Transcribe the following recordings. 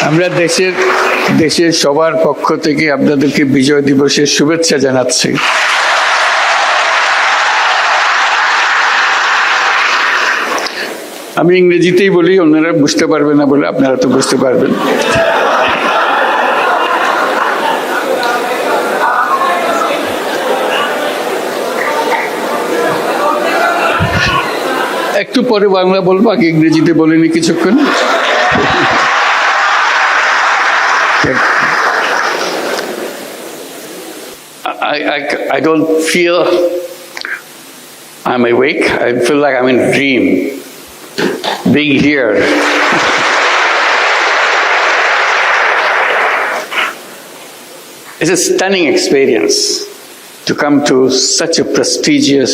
আমরা দেশের সবার পক্ষ থেকে আপনাদেরকে বিজয় দিবসের শুভেচ্ছা জানাচ্ছি। আমি ইংরেজিতেই বলি, অন্যরা বুঝতে পারবে না বলে আপনারা তো বুঝতে পারবেন। একটু পরে বাংলা বলবো, আগে ইংরেজিতে বলিনি কিছুক্ষণ। I don't feel I'm awake. I feel like I'm in a dream, being here. It's a stunning experience to come to such a prestigious,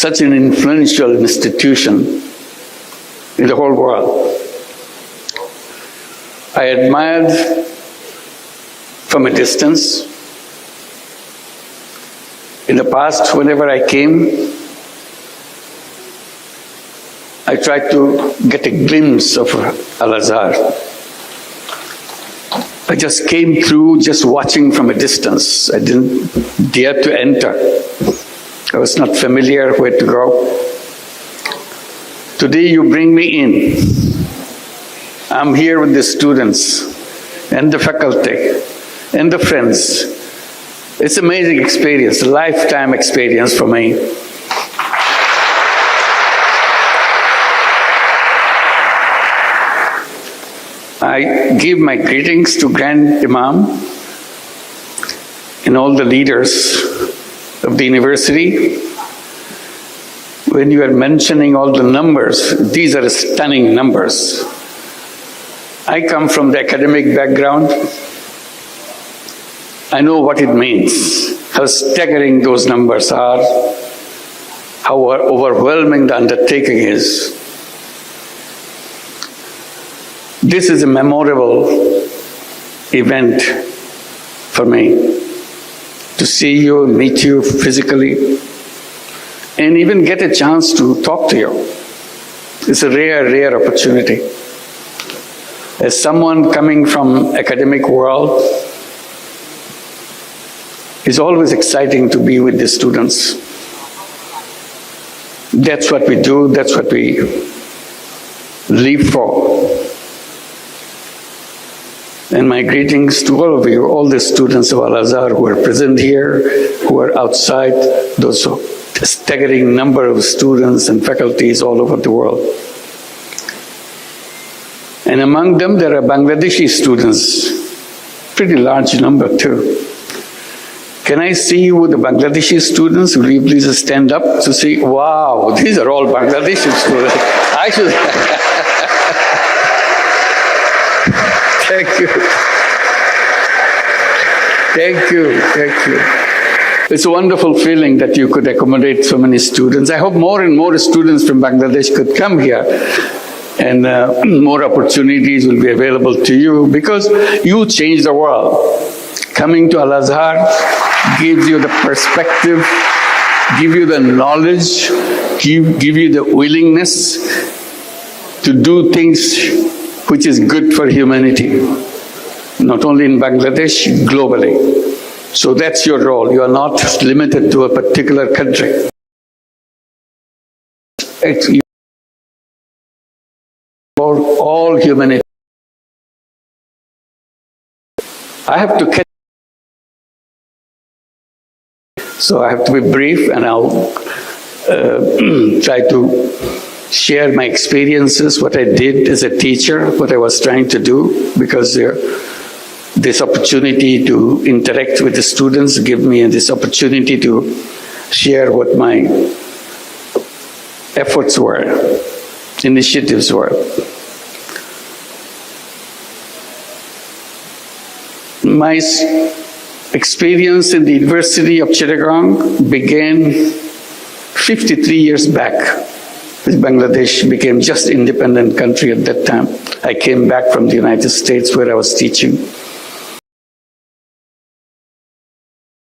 such an influential institution in the whole world. I admired from a distance. In the past, whenever I came, I tried to get a glimpse of Al-Azhar. I just came through just watching from a distance. I didn't dare to enter. I was not familiar where to go. Today you bring me in. I'm here with the students and the faculty and the friends. It's an amazing experience, a lifetime experience for me. I give my greetings to Grand Imam and all the leaders of the university. When you are mentioning all the numbers, these are stunning numbers. I come from the academic background. I know what it means, how staggering those numbers are, how overwhelming the undertaking is. This is a memorable event for me, to see you, meet you physically, and even get a chance to talk to you. It's a rare opportunity. As someone coming from academic world, it's always exciting to be with the students. That's what we do, that's what we live for. And my greetings to all of you, all the students of Al-Azhar who are present here, who are outside, those staggering number of students and faculties all over the world. And among them, there are Bangladeshi students, pretty large number too. Can I see you with the Bangladeshi students? Will you please stand up to see? Wow, these are all Bangladeshi students. I should. Thank you. Thank you. Thank you. It's a wonderful feeling that you could accommodate so many students. I hope more and more students from Bangladesh could come here, and more opportunities will be available to you, because you change the world. Coming to Al-Azhar gives you the perspective, give you the knowledge, give you the willingness to do things which is good for humanity, not only in Bangladesh, globally. So that's your role. You are not limited to a particular country. It's for all humanity. I have to catch. So I have to be brief, and I'll try to share my experiences, what I did as a teacher, what I was trying to do, because this opportunity to interact with the students give me this opportunity to share what my efforts were, initiatives were. My experience in the University of Chittagong began 53 years back. Bangladesh became just independent country at that time. I came back from the United States where I was teaching.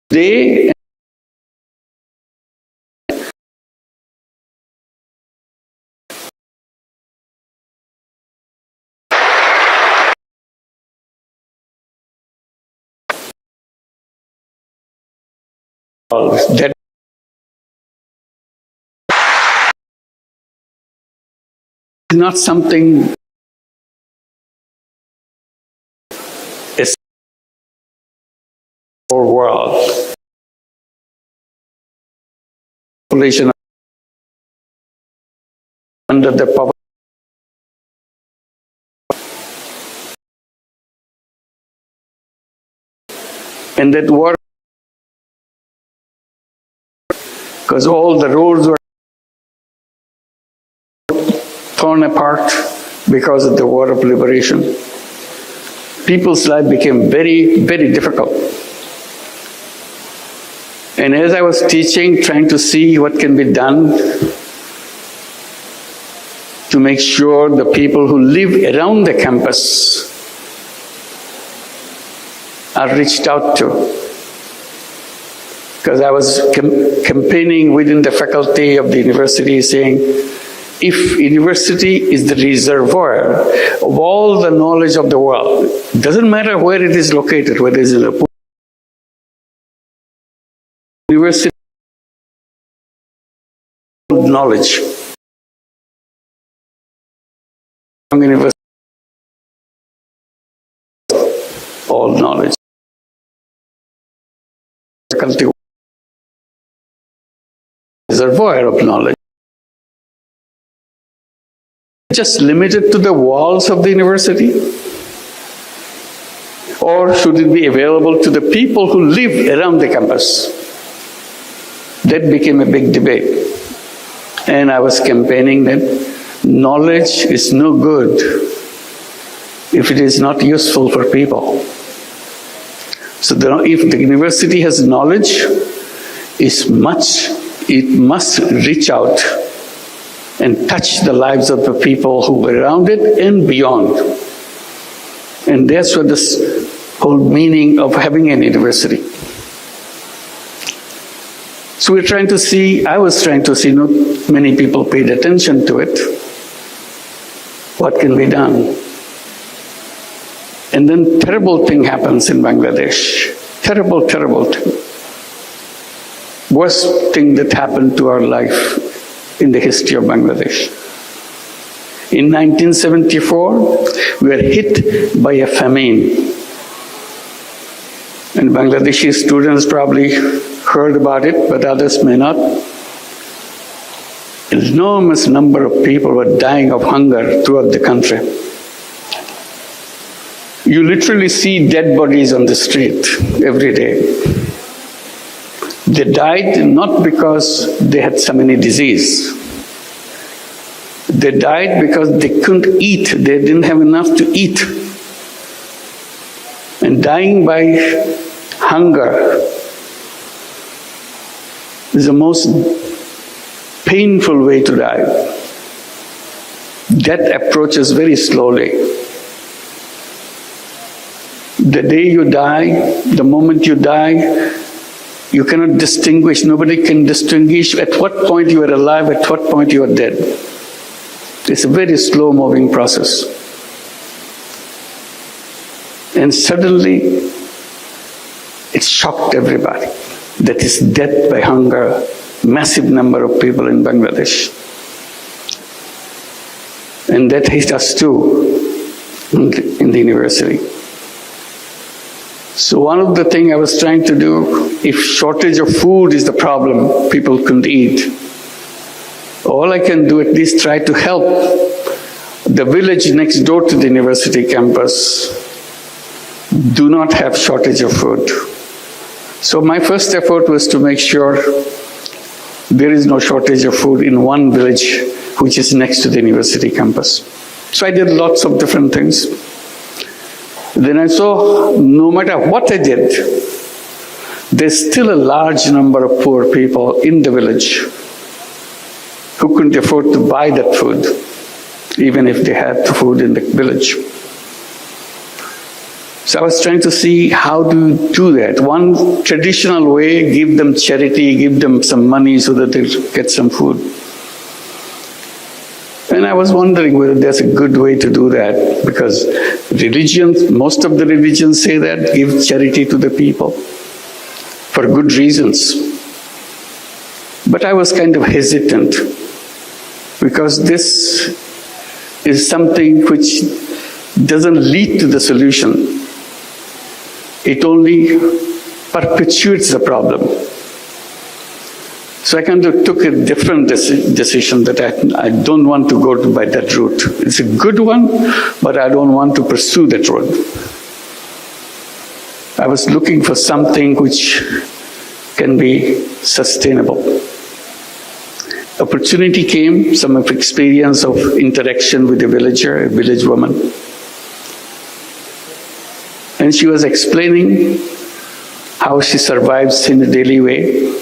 Today, that is not something is for world. Population under the power. And that war, because all the roads were torn apart because of the war of liberation. People's life became very, very difficult. And as I was teaching, trying to see what can be done to make sure the people who live around the campus are reached out to. Because I was campaigning within the faculty of the university saying, if university is the reservoir of all the knowledge of the world, it doesn't matter where it is located, whether it's in a university knowledge, university, all knowledge, faculty reservoir of knowledge. Just limited to the walls of the university? Or should it be available to the people who live around the campus? That became a big debate. And I was campaigning that knowledge is no good if it is not useful for people. So if the university has knowledge, it must reach out and touch the lives of the people who were around it and beyond. And that's what this whole meaning of having an university. So we're trying to see, I was trying to see, not many people paid attention to it. What can be done? And then terrible thing happens in Bangladesh. Terrible, terrible thing. Worst thing that happened to our life in the history of Bangladesh. In 1974, we were hit by a famine. And Bangladeshi students probably heard about it, but others may not. An enormous number of people were dying of hunger throughout the country. You literally see dead bodies on the street every day. They died not because they had some any disease. They died because they couldn't eat. They didn't have enough to eat. And dying by hunger is the most painful way to die. Death approaches very slowly. The day you die, the moment you die, you cannot distinguish, nobody can distinguish at what point you are alive, at what point you are dead. It's a very slow moving process. And suddenly, it shocked everybody. That is death by hunger, massive number of people in Bangladesh. And that hit us too in the university. So one of the things I was trying to do, if shortage of food is the problem, people couldn't eat. All I can do, at least try to help the village next door to the university campus do not have shortage of food. So my first effort was to make sure there is no shortage of food in one village which is next to the university campus. So I did lots of different things. Then I saw no matter what I did, there's still a large number of poor people in the village who couldn't afford to buy that food, even if they had the food in the village. So I was trying to see how do you do that. One traditional way, give them charity, give them some money so that they get some food. And I was wondering whether there's a good way to do that, because religions, most of the religions say that, give charity to the people for good reasons. But I was kind of hesitant because this is something which doesn't lead to the solution. It only perpetuates the problem. So I kind of took a different decision that I don't want to go by that route. It's a good one, but I don't want to pursue that road. I was looking for something which can be sustainable. Opportunity came, some of experience of interaction with a villager, a village woman. And she was explaining how she survives in a daily way.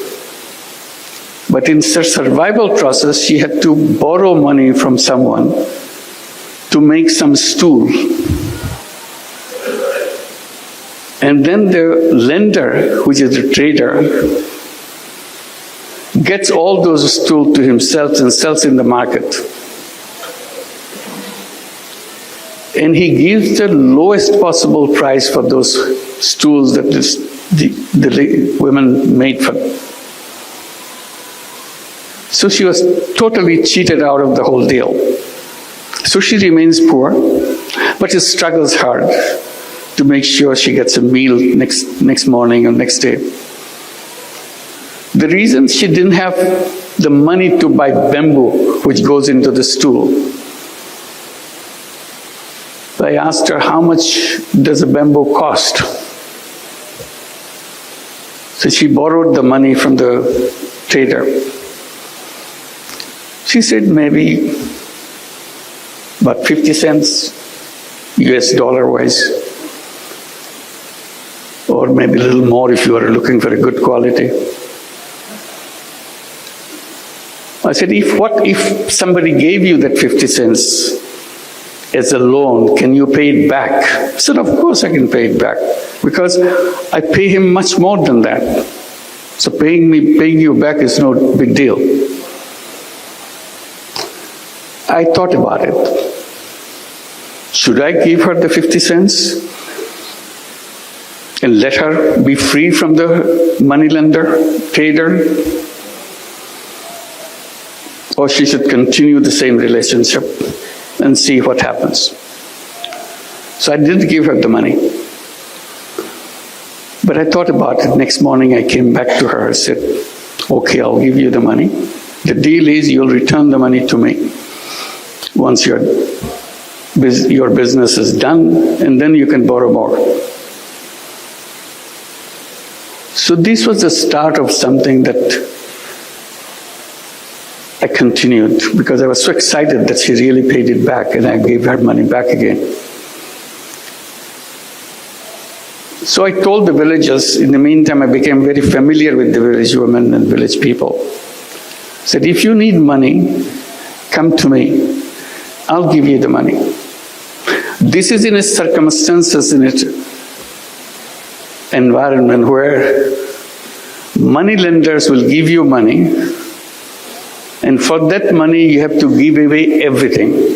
But in her survival process, she had to borrow money from someone to make some stool. And then the lender, which is the trader, gets all those stools to himself and sells in the market. And he gives the lowest possible price for those stools that the women made for them. So she was totally cheated out of the whole deal. So she remains poor, but she struggles hard to make sure she gets a meal next morning or next day. The reason she didn't have the money to buy bamboo, which goes into the stool. I asked her, how much does a bamboo cost? So she borrowed the money from the trader. She said maybe about 50 cents US dollar wise, or maybe a little more if you are looking for a good quality. I said, what if somebody gave you that 50 cents as a loan, can you pay it back? I said, of course I can pay it back, because I pay him much more than that. So paying you back is no big deal. I thought about it. Should I give her the 50 cents and let her be free from the moneylender, trader? Or she should continue the same relationship and see what happens. So I didn't give her the money. But I thought about it. Next morning I came back to her. I said, okay, I'll give you the money. The deal is you'll return the money to me once your business is done, and then you can borrow more. So this was the start of something that I continued, because I was so excited that she really paid it back, and I gave her money back again. So I told the villagers, in the meantime I became very familiar with the village women and village people. I said, if you need money, come to me. I'll give you the money. This is in a circumstances, in an environment where money lenders will give you money, and for that money you have to give away everything.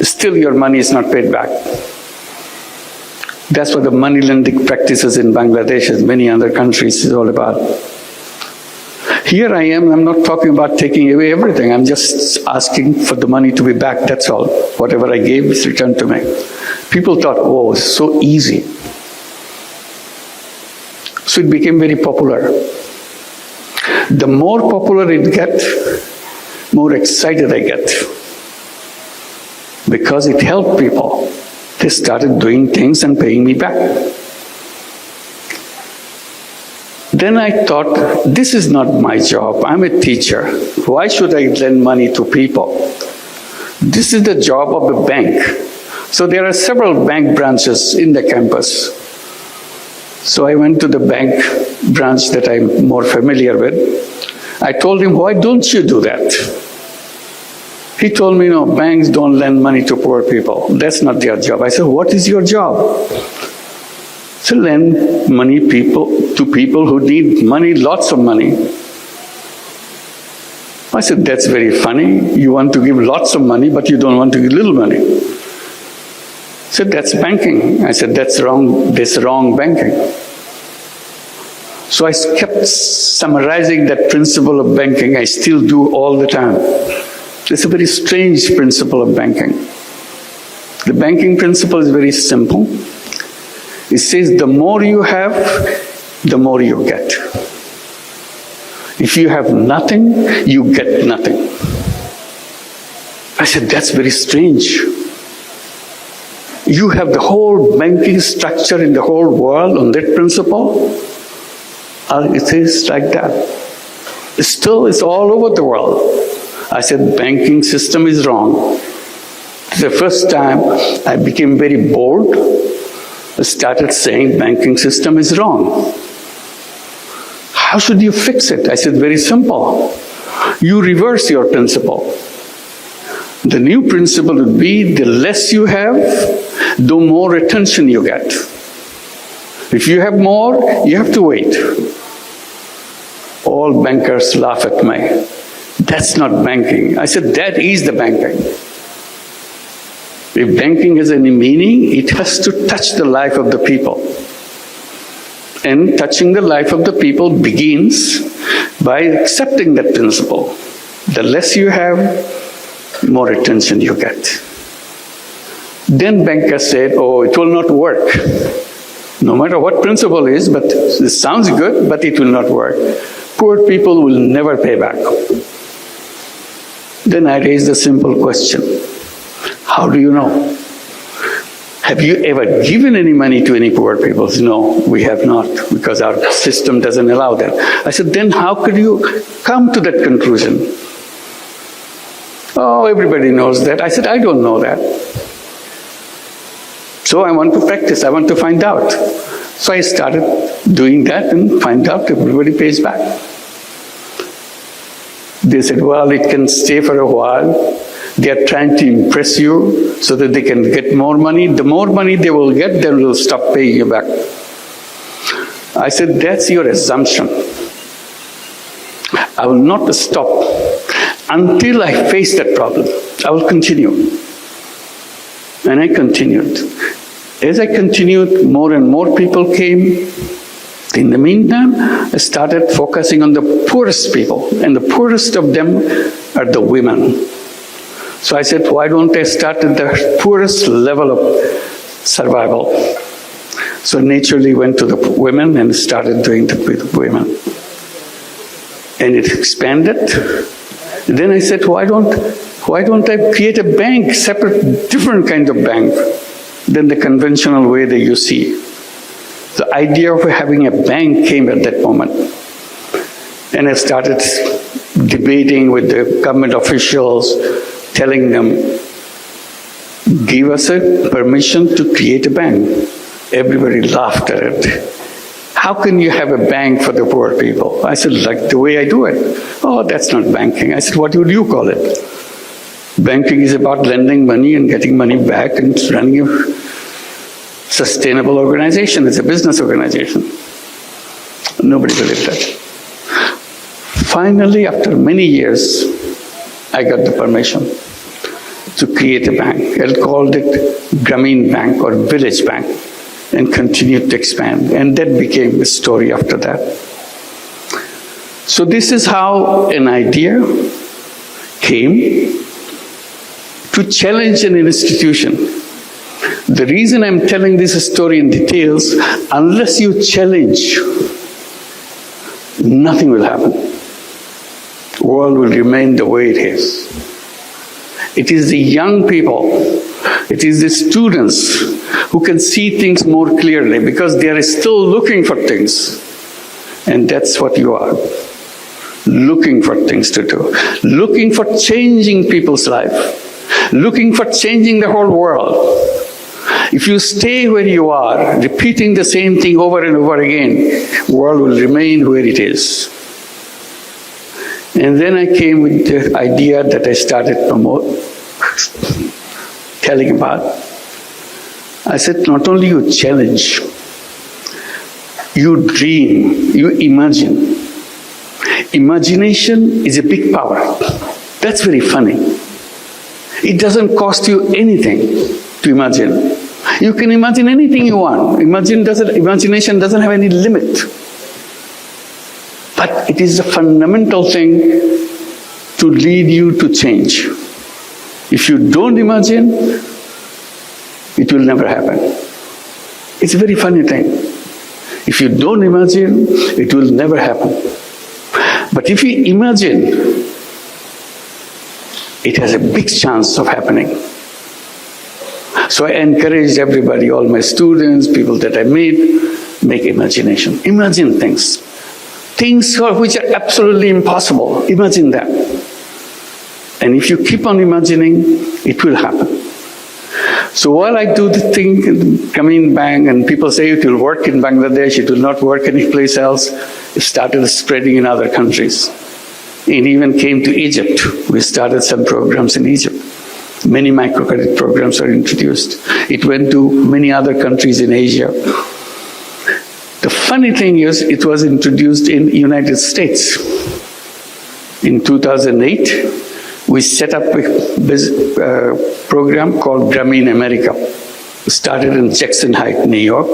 Still your money is not paid back. That's what the money lending practices in Bangladesh and many other countries is all about. Here I am, I'm not talking about taking away everything. I'm just asking for the money to be back, that's all. Whatever I gave is returned to me. People thought, oh, it's so easy. So it became very popular. The more popular it gets, more excited I get. Because it helped people. They started doing things and paying me back. Then I thought, this is not my job. I'm a teacher. Why should I lend money to people? This is the job of a bank. So there are several bank branches in the campus. So I went to the bank branch that I'm more familiar with. I told him, why don't you do that? He told me, no, banks don't lend money to poor people. That's not their job. I said, what is your job? To lend money to people who need money, lots of money. I said, that's very funny. You want to give lots of money, but you don't want to give little money. He said, that's banking. I said, that's wrong banking. So I kept summarizing that principle of banking. I still do all the time. It's a very strange principle of banking. The banking principle is very simple. It says the more you have, the more you get. If you have nothing, you get nothing. I said, that's very strange. You have the whole banking structure in the whole world on that principle? It is like that. Still, it's all over the world. I said, banking system is wrong. The first time I became very bold, I started saying banking system is wrong. How should you fix it? I said, very simple. You reverse your principle. The new principle would be the less you have, the more attention you get. If you have more, you have to wait. All bankers laugh at me. That's not banking. I said, that is the banking. If banking has any meaning, it has to touch the life of the people. And touching the life of the people begins by accepting that principle. The less you have, more attention you get. Then bankers said, oh, it will not work. No matter what principle is, but it sounds good, but it will not work. Poor people will never pay back. Then I raised a simple question. How do you know? Have you ever given any money to any poor people? No, we have not, because our system doesn't allow that. I said, then how could you come to that conclusion? Oh, everybody knows that. I said, I don't know that. So I want to practice, I want to find out. So I started doing that and find out everybody pays back. They said, well, it can stay for a while. They are trying to impress you so that they can get more money. The more money they will get, they will stop paying you back. I said, that's your assumption. I will not stop until I face that problem. I will continue. And I continued. As I continued, more and more people came. In the meantime, I started focusing on the poorest people, and the poorest of them are the women. So I said, why don't I start at the poorest level of survival? So naturally went to the women and started doing it with women. And it expanded. Then I said, why don't I create a bank, separate, different kind of bank than the conventional way that you see? The idea of having a bank came at that moment. And I started debating with the government officials, telling them, give us a permission to create a bank. Everybody laughed at it. How can you have a bank for the poor people? I said, like the way I do it. Oh, that's not banking. I said, what would you call it? Banking is about lending money and getting money back and running a sustainable organization. It's a business organization. Nobody believed that. Finally, after many years, I got the permission to create a bank. I called it Grameen Bank or Village Bank and continued to expand. And that became a story after that. So this is how an idea came to challenge an institution. The reason I'm telling this story in details, unless you challenge, nothing will happen. The world will remain the way it is. It is the young people, it is the students who can see things more clearly because they are still looking for things. And that's what you are. Looking for things to do. Looking for changing people's life. Looking for changing the whole world. If you stay where you are, repeating the same thing over and over again, the world will remain where it is. And then I came with the idea that I started telling about. I said, not only you challenge, you dream, you imagine. Imagination is a big power. That's very funny. It doesn't cost you anything to imagine. You can imagine anything you want. Imagination doesn't have any limit. But it is a fundamental thing to lead you to change. If you don't imagine, it will never happen. It's a very funny thing. If you don't imagine, it will never happen. But if you imagine, it has a big chance of happening. So I encourage everybody, all my students, people that I meet, make imagination. Imagine things. Things which are absolutely impossible. Imagine that. And if you keep on imagining, it will happen. So while I do the thing, coming back, and people say it will work in Bangladesh, it will not work anyplace else, it started spreading in other countries. It even came to Egypt. We started some programs in Egypt. Many microcredit programs are introduced. It went to many other countries in Asia. The funny thing is, it was introduced in the United States. In 2008, we set up a program called Redefining America. We started in Jackson Heights, New York.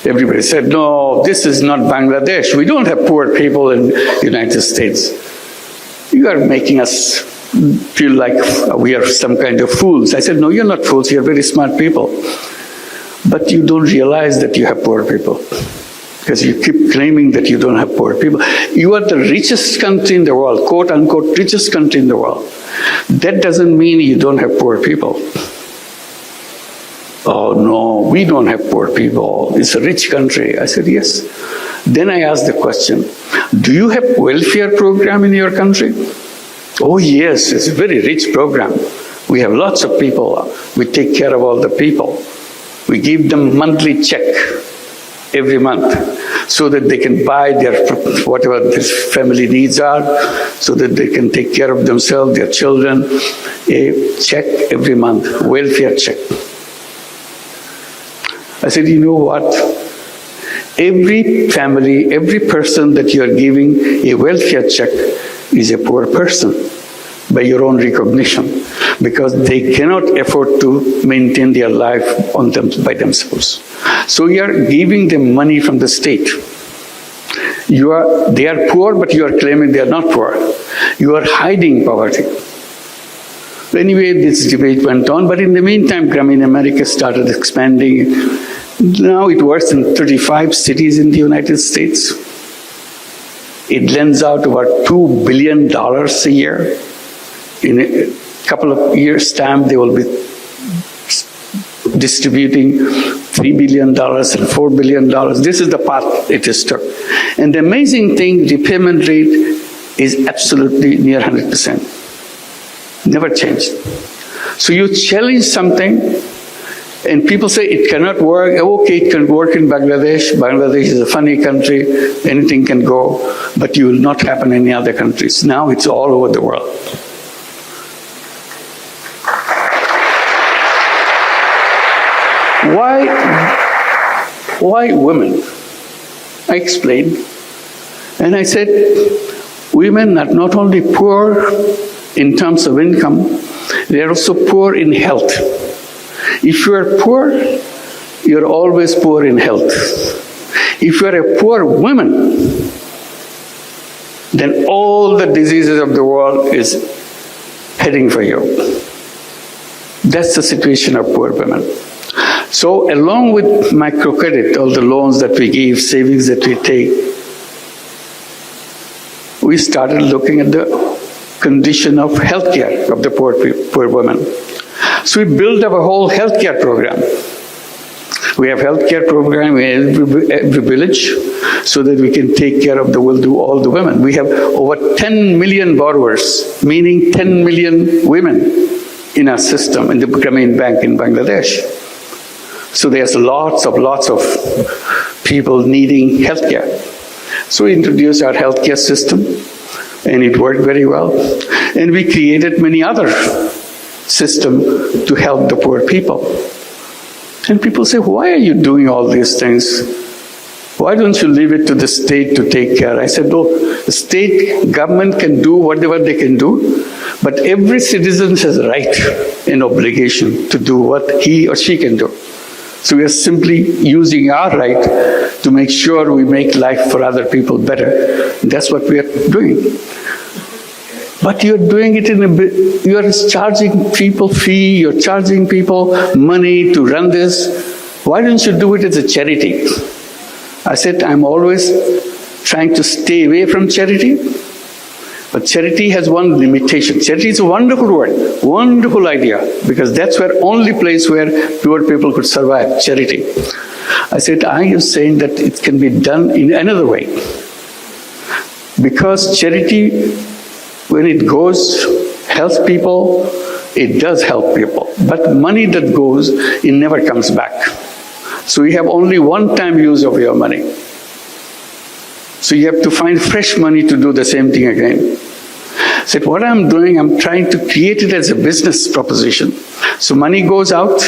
Everybody said, no, this is not Bangladesh. We don't have poor people in the United States. You are making us feel like we are some kind of fools. I said, no, you're not fools. You're very smart people. But you don't realize that you have poor people. Because you keep claiming that you don't have poor people. You are the richest country in the world, quote unquote, richest country in the world. That doesn't mean you don't have poor people. Oh no, we don't have poor people. It's a rich country. I said, yes. Then I asked the question, do you have welfare program in your country? Oh yes, it's a very rich program. We have lots of people. We take care of all the people. We give them monthly check every month so that they can buy their whatever their family needs are, so that they can take care of themselves, their children. A check every month, welfare check. I said, you know what? Every family, every person that you are giving a welfare check is a poor person by your own recognition, because they cannot afford to maintain their life on them by themselves. So you are giving them money from the state. They are poor, but you are claiming they are not poor. You are hiding poverty. Anyway, this debate went on, but in the meantime, Redefining America started expanding. Now it works in 35 cities in the United States. It lends out about $2 billion a year. In a couple of years' time, they will be distributing $3 billion and $4 billion. This is the path it is took. And the amazing thing, repayment rate is absolutely near 100%. Never changed. So you challenge something, and people say it cannot work. Okay, it can work in Bangladesh. Bangladesh is a funny country. Anything can go, but it will not happen in any other countries. Now it's all over the world. Why women? I explained. And I said, women are not only poor in terms of income, they are also poor in health. If you are poor, you're always poor in health. If you are a poor woman, then all the diseases of the world is heading for you. That's the situation of poor women. So along with microcredit, all the loans that we give, savings that we take, we started looking at the condition of healthcare of the poor women. So we built up a whole healthcare program. We have healthcare program in every village so that we can take care of all the women. We have over 10 million borrowers, meaning 10 million women in our system, in the Grameen Bank in Bangladesh. So there's lots of people needing healthcare. So we introduced our healthcare system, and it worked very well. And we created many other systems to help the poor people. And people say, why are you doing all these things? Why don't you leave it to the state to take care? I said, no, the state government can do whatever they can do, but every citizen has a right and obligation to do what he or she can do. So we are simply using our right to make sure we make life for other people better. That's what we are doing. But you're doing it you are charging people fee, you're charging people money to run this. Why don't you do it as a charity? I said, I'm always trying to stay away from charity, but charity has one limitation. Charity is a wonderful word, wonderful idea, because that's where only place where poor people could survive, charity. I said, I am saying that it can be done in another way. Because charity, when it goes, helps people, it does help people. But money that goes, it never comes back. So you have only one-time use of your money. So you have to find fresh money to do the same thing again. So what I'm doing, I'm trying to create it as a business proposition. So money goes out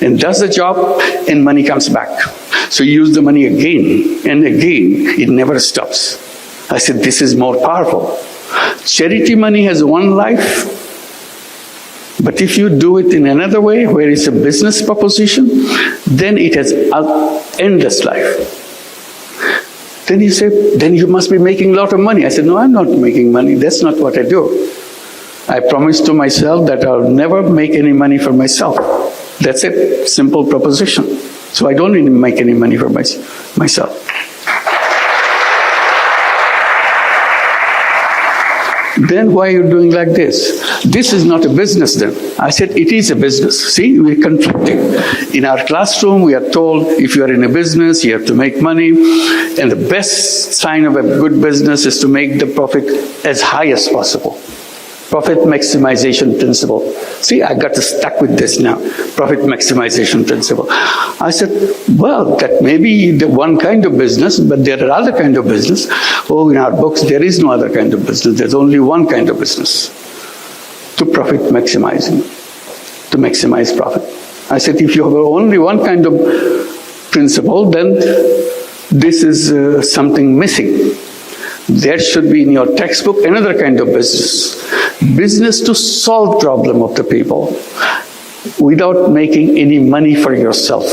and does the job and money comes back. So you use the money again and again, it never stops. I said, this is more powerful. Charity money has one life, but if you do it in another way, where it's a business proposition, then it has an endless life. Then you say, then you must be making a lot of money. I said, no, I'm not making money. That's not what I do. I promised to myself that I'll never make any money for myself. That's it, simple proposition. So I don't need to make any money for myself. Then why are you doing like this? This is not a business then. I said, it is a business. See, we're conflicting. In our classroom, we are told, if you are in a business, you have to make money. And the best sign of a good business is to make the profit as high as possible. Profit maximization principle. See, I got stuck with this now. Profit maximization principle. I said, well, that may be the one kind of business, but there are other kind of business. Oh, in our books, there is no other kind of business. There's only one kind of business. To profit maximizing, to maximize profit. I said, if you have only one kind of principle, then this is something missing. There should be in your textbook another kind of business. Business to solve problem of the people without making any money for yourself.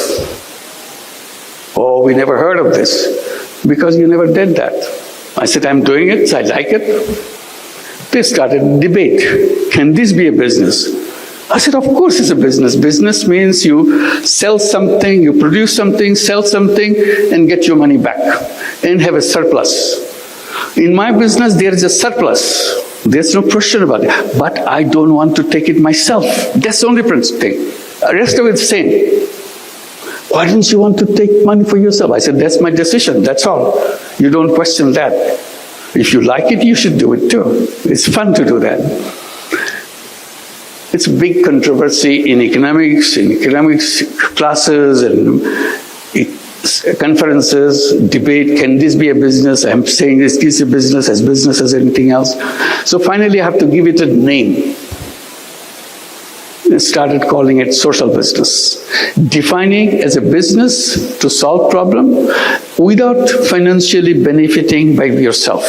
Oh, we never heard of this because you never did that. I said, I'm doing it, so I like it. They started a debate. Can this be a business? I said, of course it's a business. Business means you sell something, you produce something, sell something, and get your money back and have a surplus. In my business, there is a surplus. There's no question about it. But I don't want to take it myself. That's the only thing. The rest of it's same. Why didn't you want to take money for yourself? I said, that's my decision, that's all. You don't question that. If you like it, you should do it too. It's fun to do that. It's a big controversy in economics classes and conferences, debate, can this be a business? I'm saying this is a business as anything else. So finally I have to give it a name. I started calling it social business. Defining as a business to solve problem without financially benefiting by yourself.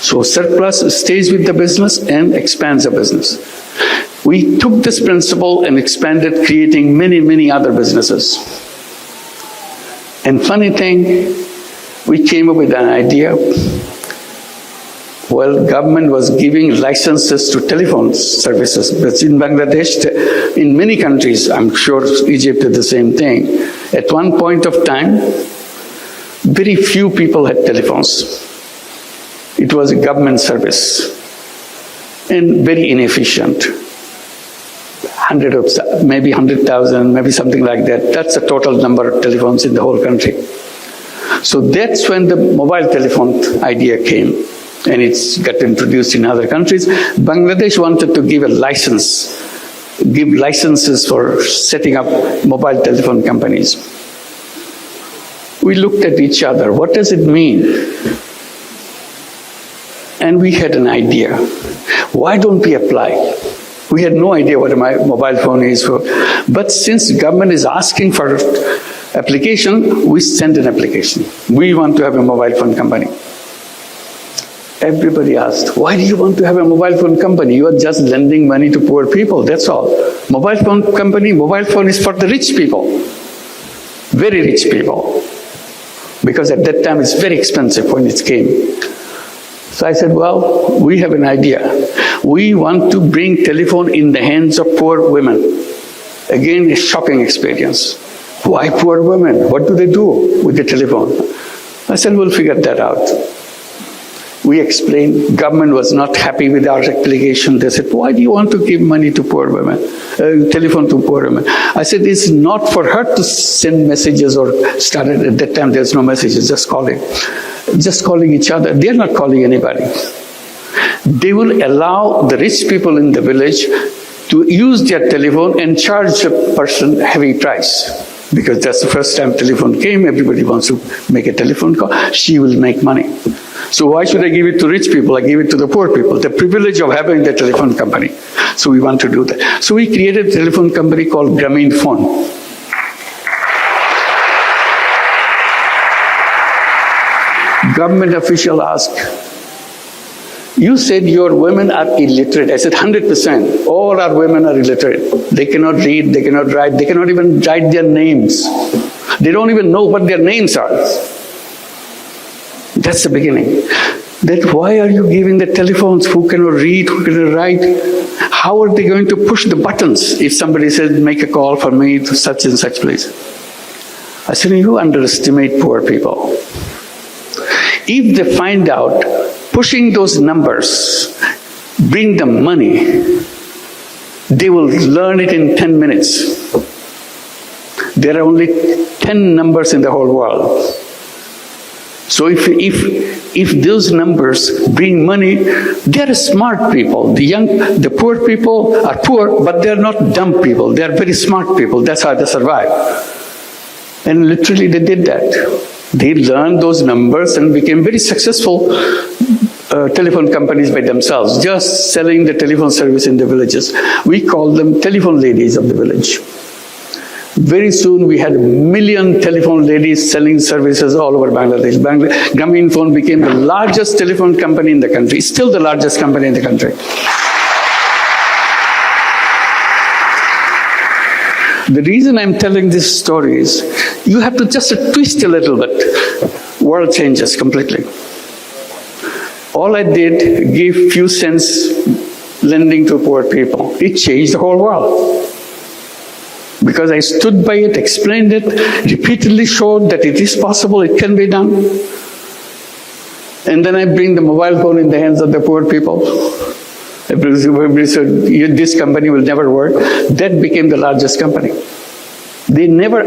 So surplus stays with the business and expands the business. We took this principle and expanded, creating many, many other businesses. And funny thing, we came up with an idea. Well, government was giving licenses to telephone services, but in Bangladesh, in many countries, I'm sure Egypt did the same thing. At one point of time, very few people had telephones. It was a government service and very inefficient. Maybe 100,000, maybe something like that. That's the total number of telephones in the whole country. So that's when the mobile telephone idea came, and it's got introduced in other countries. Bangladesh wanted to give a license, give licenses for setting up mobile telephone companies. We looked at each other, what does it mean? And we had an idea. Why don't we apply? We had no idea what a mobile phone is for. But since government is asking for application, we send an application. We want to have a mobile phone company. Everybody asked, why do you want to have a mobile phone company? You are just lending money to poor people, that's all. Mobile phone company, mobile phone is for the rich people. Very rich people. Because at that time it's very expensive when it came. So I said, well, we have an idea. We want to bring telephone in the hands of poor women. Again, a shocking experience. Why poor women? What do they do with the telephone? I said, we'll figure that out. We explained, government was not happy with our application. They said, why do you want to give money to poor women, telephone to poor women? I said, it's not for her to send messages or start it. At that time, there's no messages, just calling each other. They're not calling anybody. They will allow the rich people in the village to use their telephone and charge a person heavy price. Because that's the first time telephone came, everybody wants to make a telephone call, she will make money. So why should I give it to rich people? I give it to the poor people, the privilege of having the telephone company. So we want to do that. So we created a telephone company called Grameen Phone. Government official asked, you said your women are illiterate. I said 100%. All our women are illiterate. They cannot read, they cannot write, they cannot even write their names. They don't even know what their names are. That's the beginning. Then why are you giving the telephones? Who cannot read, who cannot write? How are they going to push the buttons if somebody says, make a call for me to such and such place? I said, you underestimate poor people. If they find out pushing those numbers bring them money, they will learn it in 10 minutes. There are only 10 numbers in the whole world. So if those numbers bring money, they are smart people. The poor people are poor, but they are not dumb people. They are very smart people. That's how they survive. And literally they did that. They learned those numbers and became very successful telephone companies by themselves, just selling the telephone service in the villages. We call them telephone ladies of the village. Very soon we had 1 million telephone ladies selling services all over Bangladesh. Grameen Phone became the largest telephone company in the country, still the largest company in the country. The reason I'm telling this story is, you have to just twist a little bit. World changes completely. All I did, give few cents lending to poor people. It changed the whole world. Because I stood by it, explained it, repeatedly showed that it is possible, it can be done. And then I bring the mobile phone in the hands of the poor people. Everybody said, this company will never work. That became the largest company. They never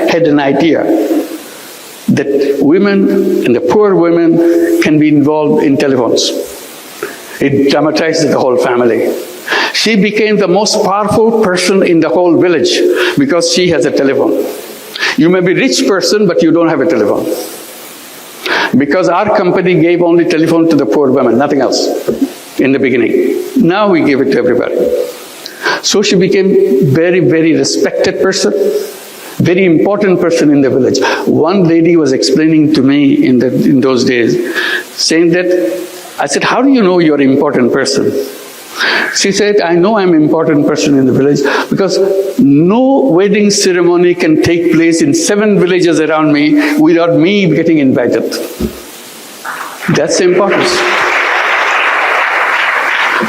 had an idea that women and the poor women can be involved in telephones. It dramatized the whole family. She became the most powerful person in the whole village because she has a telephone. You may be a rich person, but you don't have a telephone. Because our company gave only telephone to the poor women, nothing else in the beginning. Now we give it to everybody. So she became very, very respected person, very important person in the village. One lady was explaining to me in those days, saying that, I said, how do you know you're an important person? She said, I know I'm an important person in the village because no wedding ceremony can take place in 7 villages around me without me getting invited. That's the importance.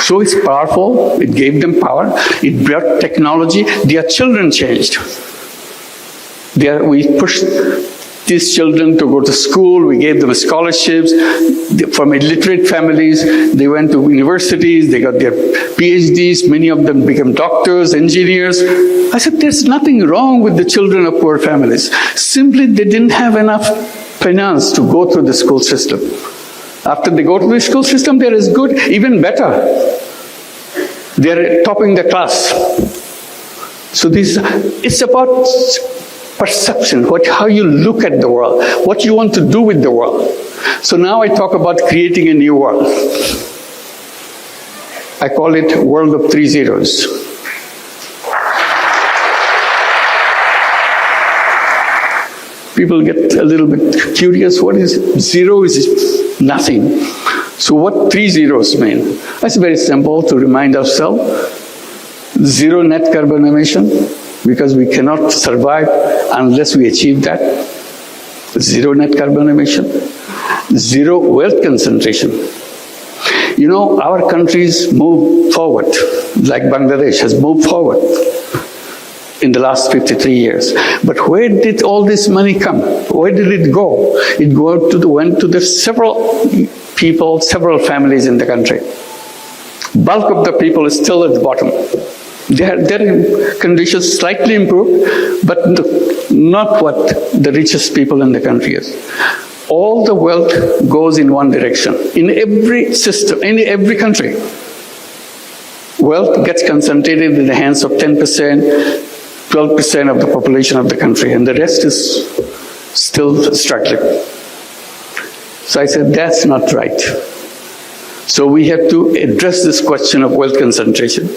So it's powerful, it gave them power, it brought technology, their children changed. We pushed these children to go to school, we gave them scholarships. From illiterate families, they went to universities, they got their PhDs, many of them became doctors, engineers. I said, there's nothing wrong with the children of poor families. Simply, they didn't have enough finance to go through the school system. After they go to the school system, they're as good, even better. They're topping the class. So it's about perception, how you look at the world, what you want to do with the world. So now I talk about creating a new world. I call it world of 3 zeros. People get a little bit curious. What is zero? Is nothing. So what 3 zeros mean? It's very simple to remind ourselves. 0 net carbon emission, because we cannot survive unless we achieve that. 0 net carbon emission. 0 wealth concentration. You know, our countries move forward, like Bangladesh has moved forward in the last 53 years. But where did all this money come? Where did it go? It went to the several people, several families in the country. Bulk of the people is still at the bottom. Their conditions slightly improved, but not what the richest people in the country is. All the wealth goes in one direction. In every system, in every country, wealth gets concentrated in the hands of 10%, 12% of the population of the country, and the rest is still struggling. So I said, that's not right. So we have to address this question of wealth concentration.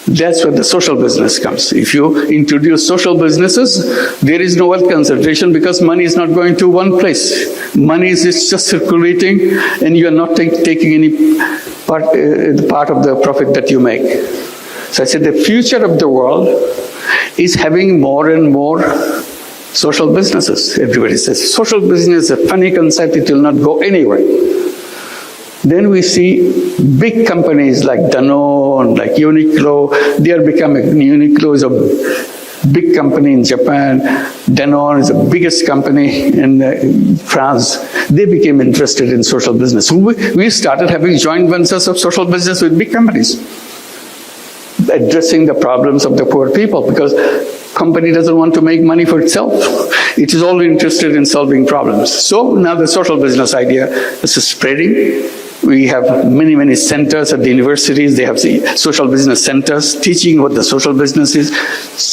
That's where the social business comes. If you introduce social businesses, there is no wealth concentration because money is not going to one place. Money is just circulating and you are not taking any part of the profit that you make. So I said the future of the world is having more and more social businesses. Everybody says, social business is a funny concept, it will not go anywhere. Then we see big companies like Danone, like Uniqlo, they are becoming, Uniqlo is a big company in Japan, Danone is the biggest company in France. They became interested in social business. So we started having joint ventures of social business with big companies, addressing the problems of the poor people, because company doesn't want to make money for itself. It is only interested in solving problems. So now the social business idea is spreading. We have many, many centers at the universities. They have social business centers teaching what the social business is,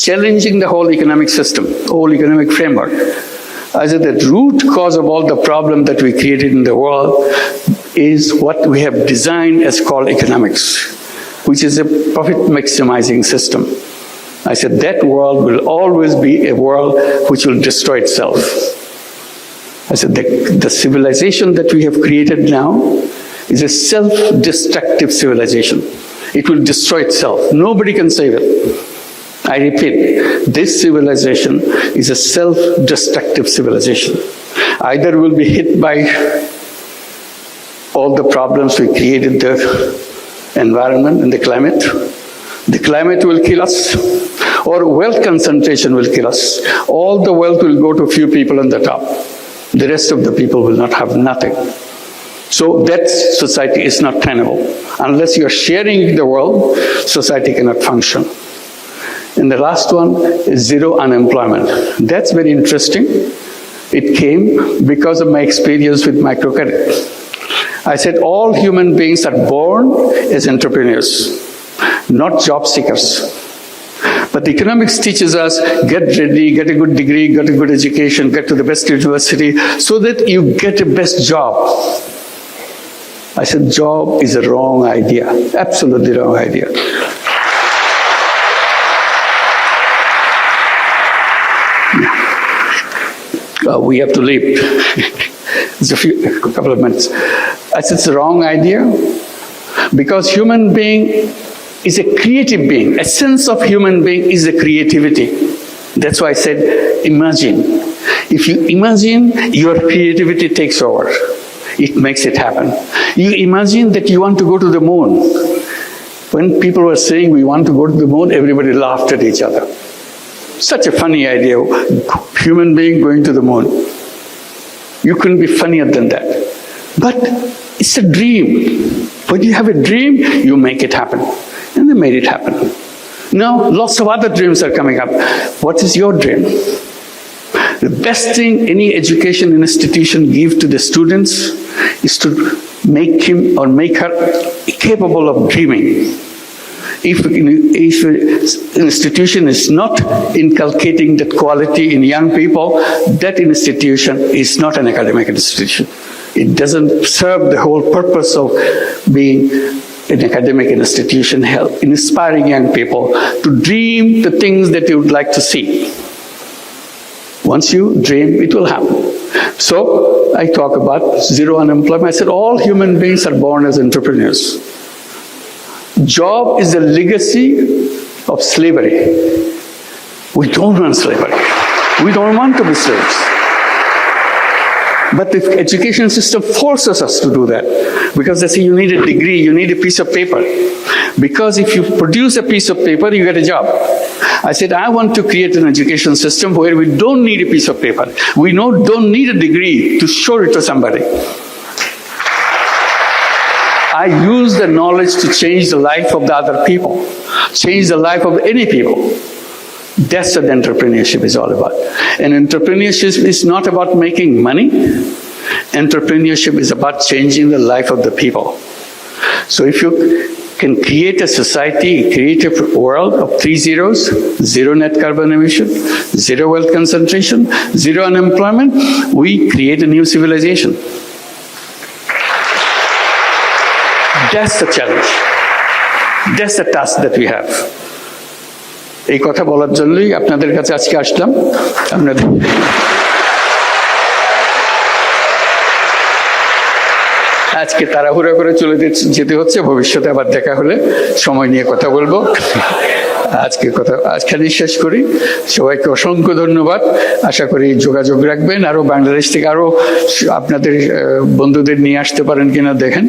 challenging the whole economic system, whole economic framework. I said the root cause of all the problem that we created in the world is what we have designed as called economics, which is a profit maximizing system. I said that world will always be a world which will destroy itself. I said the civilization that we have created now is a self-destructive civilization. It will destroy itself. Nobody can save it. I repeat, this civilization is a self-destructive civilization. Either we'll be hit by all the problems we created, the environment and the climate. The climate will kill us, or wealth concentration will kill us. All the wealth will go to a few people on the top. The rest of the people will not have nothing. So that society is not tenable. Unless you are sharing the world, society cannot function. And the last one is zero unemployment. That's very interesting. It came because of my experience with microcredit. I said all human beings are born as entrepreneurs, not job seekers. But the economics teaches us, get ready, get a good degree, get a good education, get to the best university, so that you get a best job. I said, job is a wrong idea, absolutely wrong idea. We have to leave. It's a couple of minutes. I said, it's a wrong idea because human being is a creative being. Essence of human being is the creativity. That's why I said, imagine. If you imagine, your creativity takes over. It makes it happen. You imagine that you want to go to the moon. When people were saying we want to go to the moon, everybody laughed at each other. Such a funny idea, human being going to the moon. You couldn't be funnier than that. But it's a dream. When you have a dream, you make it happen. And they made it happen. Now, lots of other dreams are coming up. What is your dream? The best thing any education institution gives to the students is to make him or make her capable of dreaming. If an institution is not inculcating that quality in young people, that institution is not an academic institution. It doesn't serve the whole purpose of being an academic institution, inspiring young people to dream the things that you would like to see. Once you dream, it will happen. So I talk about zero unemployment. I said all human beings are born as entrepreneurs. Job is the legacy of slavery. We don't want slavery. We don't want to be slaves. But the education system forces us to do that because they say you need a degree, you need a piece of paper. Because if you produce a piece of paper, you get a job. I said, I want to create an education system where we don't need a piece of paper. We don't need a degree to show it to somebody. I use the knowledge to change the life of the other people, change the life of any people. That's what entrepreneurship is all about. And entrepreneurship is not about making money. Entrepreneurship is about changing the life of the people. So if you can create a society, create a world of 3 zeros, zero net carbon emission, zero wealth concentration, zero unemployment, we create a new civilization. That's the challenge. That's the task that we have. এই কথা বলার জন্যই আপনাদের কাছে আজকে আসলাম। আপনাদের আজকে তাড়াহুড়া করে চলে যেতে হচ্ছে, ভবিষ্যতে আবার দেখা হলে সময় নিয়ে কথা বলবো। আজকে শেষ করি। সবাইকে অসংখ্য ধন্যবাদ। আশা করি যোগাযোগ রাখবেন, আরো বাংলাদেশ থেকে আরো আপনাদের বন্ধুদের নিয়ে আসতে পারেন কিনা দেখেন।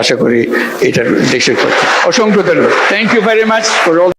আশা করি এটার দেশের কথা। অসংখ্য ধন্যবাদ। Thank you very much for all.